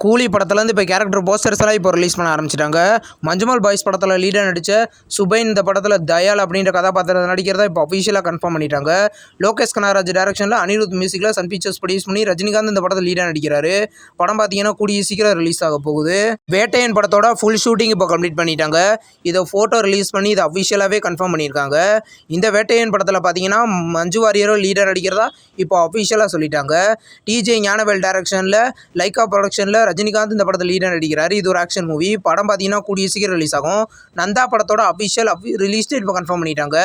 கூலி படத்துலேருந்து இப்போ கேரக்டர் போஸ்டர்ஸ் எல்லாம் இப்போ ரிலீஸ் பண்ண ஆரம்பிச்சிட்டாங்க. மஞ்சுமல் பாய்ஸ் படத்தில் லீடாக நடித்த சுபைன் இந்த படத்தில் தயால் அப்படின்ற கதாபாத்திரத்தை நடிக்கிறதா இப்போ அஃபிஷியலாக கன்ஃபார்ம் பண்ணிட்டாங்க. லோகேஷ் கனகராஜ் டைரக்ஷனில் அனிருத் மியூசிக்கில் சன் பிக்சர்ஸ் ப்ரொடியூஸ் பண்ணி ரஜினிகாந்த் இந்த படத்தில் லீடாக நடிக்கிறாரு. படம் பார்த்தீங்கன்னா கூடிய சீக்கிரம் ரிலீஸ் ஆக போகுது. வேட்டையன் படத்தோட ஃபுல் ஷூட்டிங் இப்போ கம்ப்ளீட் பண்ணிட்டாங்க. இதை ஃபோட்டோ ரிலீஸ் பண்ணி இதை அஃபிஷியலாகவே கன்ஃபார்ம் பண்ணியிருக்காங்க. இந்த வேட்டையன் படத்தில் பார்த்தீங்கன்னா மஞ்சு வாரியரோ லீடர் நடிக்கிறதா இப்போ அஃபிஷியலாக சொல்லிட்டாங்க. டிஜே ஞானவேல் டைரக்ஷனில் லைக்கா ப்ரொடக்ஷனில் ரஜினிகாந்த் இந்த படத்தில் லீடாக நடிக்கிறார். இது ஒரு ஆக்ஷன் மூவி. படம் பார்த்தீங்கன்னா கூடிய சீக்கிரம் ரிலீஸ் ஆகும். நந்தா படத்தோட அஃபிஷியல் ரிலீஸ் டேட் இப்போ கன்ஃபார்ம் பண்ணிட்டாங்க.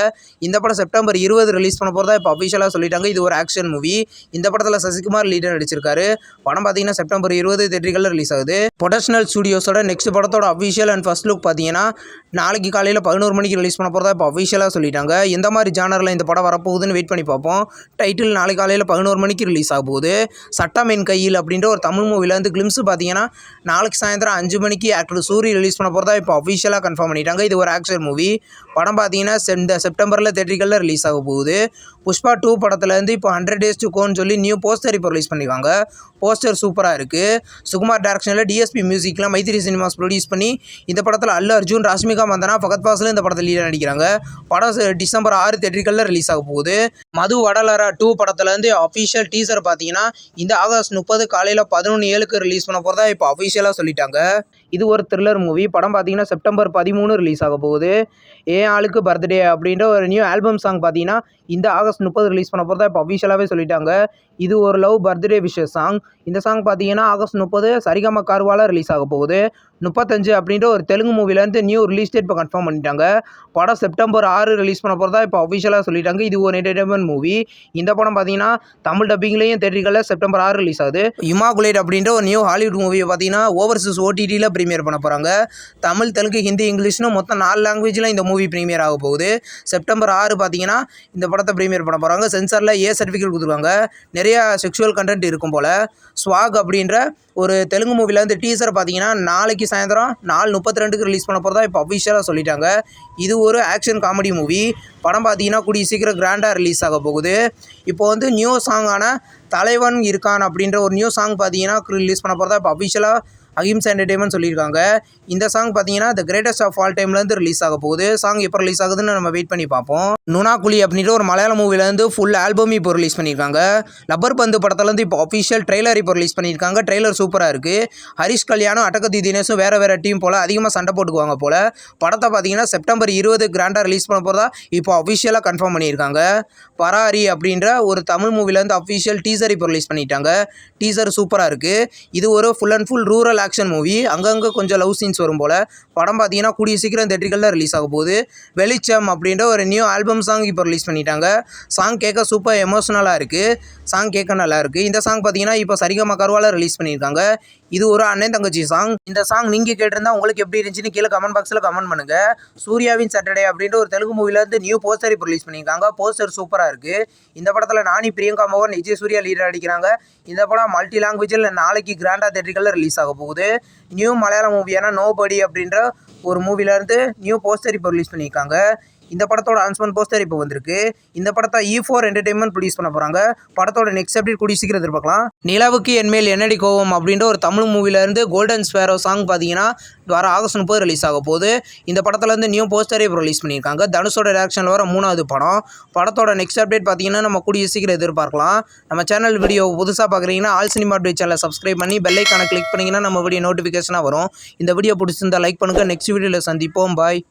இந்த படம் செப்டம்பர் 20 ரிலீஸ் பண்ண போகிறதா இப்போ அஃபிஷியலாக சொல்லிட்டாங்க. இது ஒரு ஆக்ஷன் மூவி. இந்த படத்தில் சசிகுமார் லீடர் நடிச்சிருக்காரு. படம் பார்த்தீங்கன்னா செப்டம்பர் 20 தேட்டர்களில் ரிலீஸ் ஆகுது. ப்ரொடக்ஷனல் ஸ்டுடியோஸோட நெக்ஸ்ட் படத்தோட அஃபிஷியல் அண்ட் ஃபர்ஸ்ட் லுக் பார்த்தீங்கன்னா நாளைக்கு காலையில் 11 மணிக்கு ரிலீஸ் பண்ண போகிறதா இப்போ அஃபிஷியலாக சொல்லிட்டாங்க. எந்த மாதிரி ஜானரில் இந்த படம் வரப்போகுதுன்னு வெயிட் பண்ணி பார்ப்போம். டைட்டில் நாளைக்கு காலையில் 11 மணிக்கு ரிலீஸ் ஆக போகுது. சட்டம் என் கையில் அப்படின்ற ஒரு தமிழ் மூவிலேருந்து கிளிம்ஸ் பார்த்தீங்கன்னா நாளைக்கு சாயந்தரம் 5 மணிக்கு ஆக்டர் சூரி ரிலீஸ் பண்ண போகிறதா இப்போ அஃபிஷியலாக கன்ஃபார்ம் பண்ணிட்டாங்க. இது ஒரு ஆக்ஷன் மூவி. படம் பார்த்தீங்கன்னா இந்த செப்டம்பரில் தேட்டர்களில் ரிலீஸ் ஆக போகுது. புஷ்பா 2 படத்துலேருந்து இப்போ 100 Days to Goன்னு சொல்லி நியூ போஸ்டர் இப்போ ரிலீஸ் பண்ணியிருக்காங்க. போஸ்டர் சூப்பராக இருக்குது. சுகுமார் டைரக்ஷனில் டிஎஸ்பி மியூசிக்கில் மைத்திரி சினிமாஸ் ப்ரொடியூஸ் பண்ணி இந்த படத்தில் அல்லு அர்ஜுன், ராஷ்மிகா மந்தனா, ஃபகத் ஃபாசில் இந்த படத்தில் லீடாக நடிக்கிறாங்க. படம் டிசம்பர் 6 தேட்டர்களில் ரிலீஸ் ஆக போகுது. மது வடலரா 2 படத்துலேருந்து அஃபிஷியல் டீசர் பார்த்தீங்கன்னா இந்த ஆகஸ்ட் 30 காலையில் 11:07 ரிலீஸ் பண்ண போகிறதா இப்போ அஃபிஷியலாக சொல்லிட்டாங்க. இது ஒரு த்ரில்லர் மூவி. படம் பார்த்தீங்கன்னா செப்டம்பர் 13 ரிலீஸ் ஆக போகுது. ஏன் ஆளுக்கு பர்த்டே அப்படின்ற ஒரு நியூ ஆல்பம் சாங் பார்த்தீங்கன்னா இந்த ஆகஸ்ட் 30 ரிலீஸ் பண்ண போகிறதா இப்போ அஃபிஷியலாகவே சொல்லிட்டாங்க. இது ஒரு லவ் பர்த்டே விஷஸ் சாங். இந்த சாங் பார்த்தீங்கன்னா ஆகஸ்ட் 30 சரிகம கார்வால ரிலீஸ் ஆக போகுது. 35 அப்படின்ற ஒரு தெலுங்கு மூவிலேருந்து நியூ ரிலீஸ் டேட் இப்போ கன்ஃபார்ம் பண்ணிட்டாங்க. படம் செப்டம்பர் 6 ரிலீஸ் பண்ண போகிறதா இப்போ அஃபிஷியலாக சொல்லிட்டாங்க. இது ஒரு என்டர்டைன்மெண்ட் மூவி. இந்த படம் பார்த்தீங்கன்னா தமிழ் டப்பிங்லேயும் தேட்டர்களில் செப்டம்பர் 6 ரிலீஸ் ஆகுது. இமாகுலேட் அப்படின்ற ஒரு நியூ ஹாலிவுட் மூவியை பார்த்தீங்கன்னா ஓவர்சீஸ் ஓடிடியில் ப்ரீமியர் பண்ண போகிறாங்க. தமிழ், தெலுங்கு, ஹிந்தி, இங்கிலீஷ்னு மொத்தம் 4 லாங்குவேஜில் இந்த மூவி ப்ரீமியர் ஆக போகுது. செப்டம்பர் 6 பார்த்தீங்கன்னா இந்த படத்தை ப்ரீமியர் பண்ண போகிறாங்க. சென்சாரில் ஏ சர்டிஃபிகேட் கொடுத்துருக்காங்க. நிறையா செக்ஷுவல் கண்டென்ட் இருக்கும் போல். ஸ்வாக் அப்படின்ற ஒரு தெலுங்கு மூவிலேருந்து டீசர் பார்த்தீங்கன்னா நாளைக்கு சாயந்தரம் 4:32 ரிலீஸ் பண்ண போகிறதா இப்போ அஃபிஷியலாக சொல்லிட்டாங்க. இது ஒரு ஆக்ஷன் காமெடி மூவி. படம் பார்த்தீங்கன்னா கூடிய சீக்கிரம் கிராண்டாக ரிலீஸ் ஆக போகுது. இப்போ வந்து நியூ சாங்கான தலைவன் இருக்கான் அப்படின்ற ஒரு நியூ சாங் பார்த்தீங்கன்னா ரிலீஸ் பண்ண போகிறதா இப்போ அஃபிஷியலாக அகிம்சா என்டர்டைன்மெண்ட் சொல்லியிருக்காங்க. இந்த சாங் பார்த்தீங்கன்னா த கிரேட்டஸ்ட் ஆஃப் ஆல் டைம்லேருந்து ரிலீஸ் ஆக போகுது. சாங் எப்போ ரிலீஸ் ஆகுதுன்னு நம்ம வெயிட் பண்ணி பார்ப்போம். நுணாக்குழி அப்படின்ற ஒரு மலையாள மூவிலேருந்து ஃபுல் ஆல்பம் இப்போ ரிலீஸ் பண்ணியிருக்காங்க. லப்பர் பந்து படத்துலேருந்து இப்போ அஃபிஷியல் ட்ரெய்லர் இப்போ ரிலீஸ் பண்ணியிருக்காங்க. ட்ரெய்லர் சூப்பராக இருக்குது. ஹரிஷ் கல்யாணும் அட்டகத்தி தினேஷும் வேறு டீம் போல் அதிகமாக சண்டை போட்டுக்குவாங்க போல். படத்தை பார்த்தீங்கன்னா செப்டம்பர் 20 கிராண்டாக ரிலீஸ் பண்ண போகிறதா இப்போ அஃபிஷியலாக கன்ஃபார்ம் பண்ணியிருக்காங்க. பராரி அப்படின்ற ஒரு தமிழ் மூவிலேருந்து அஃபிஷியல் டீசர் இப்போ ரிலீஸ் பண்ணிட்டாங்க. டீசர் சூப்பராக இருக்குது. இது ஒரு full and full rural action movie. அங்கங்கே கொஞ்சம் லவ் சீன்ஸ் வரும் போல். படம் பார்த்தீங்கன்னா கூடிய சீக்கிரம் தேட்டர்களில் ரிலீஸ் ஆக போகுது. வெளிச்சம் அப்படின்ற ஒரு நியூ ஆல்பம் சாங் இப்போ ரிலீஸ் பண்ணிட்டாங்க. சாங் கேட்க சூப்பர் எமோஷனலாக இருக்குது. சாங் கேட்க நல்லா இருக்குது. இந்த சாங் பார்த்தீங்கன்னா இப்போ சரிகம கர்வால ரிலீஸ் பண்ணியிருக்காங்க. இது ஒரு அண்ணன் தங்கச்சி சாங். இந்த சாங் நீங்கள் கேட்டிருந்தா உங்களுக்கு எப்படி இருந்துச்சுன்னு கீழே கமெண்ட் பாக்ஸில் கமெண்ட் பண்ணுங்கள். சூர்யாவின் சாட்டர்டே அப்படின்ற ஒரு தெலுங்கு மூவிலேருந்து நியூ போஸ்டர் இப்போ ரிலீஸ் பண்ணியிருக்காங்க. போஸ்டர் சூப்பராக இருக்குது. இந்த படத்தில் நானி, பிரியங்கா மோகன், விஜய் சூர்யா லீடர் அடிக்கிறாங்க. இந்த படம் மல்டி லாங்குவேஜில் நாளைக்கு கிராண்டாக தேட்டர்களில் ரிலீஸ் ஆக போகுது. நியூ மலையாள மூவியான நோபடி அப்படின்ற ஒரு மூவிலேருந்து நியூ போஸ்டர் இப்போ ரிலீஸ் பண்ணியிருக்காங்க. இந்த படத்தோட அனௌன்ஸ்மெண்ட் போஸ்டர் இப்போ வந்திருக்கு. இந்த படத்தை E4 என்டர்டைன்மெண்ட் ப்ரொடியூஸ் பண்ண போகிறாங்க. படத்தோட நெக்ஸ்ட் அப்டேட் கூடிய சீக்கிரம் எதிர்பார்க்கலாம். நிலவுக்கு என்மேல் என்னடி கோவம் அப்படின்ற ஒரு தமிழ் மூவிலேருந்து கோல்டன் ஸ்பேரோ சாங் பார்த்தீங்கன்னா வர ஆகஸ்ட் 30 ரிலீஸ் ஆக போகுது. இந்த படத்துலேருந்து நியூ போஸ்டரே இப்போ ரிலீஸ் பண்ணியிருக்காங்க. தனுஷோட டைரக்ஷனில் வர 3வது படம். படத்தோட நெக்ஸ்ட் அப்டேட் பார்த்தீங்கன்னா நம்ம கூடிய சீக்கிரம் எதிர்பார்க்கலாம். நம்ம சேனல் வீடியோ புதுசாக பார்க்குறீங்கன்னா ஆல் சினிமா அப்டேட் சேனலை சப்ஸ்கிரைப் பண்ணி பெல் ஐக்கானை கிளிக் பண்ணிங்கன்னா நம்ம வீடியோ நோட்டிஃபிகேஷனாக வரும். இந்த வீடியோ பிடிச்சிருந்தா லைக் பண்ணுங்கள். நெக்ஸ்ட் வீடியோவில் சந்திப்போம். பாய்.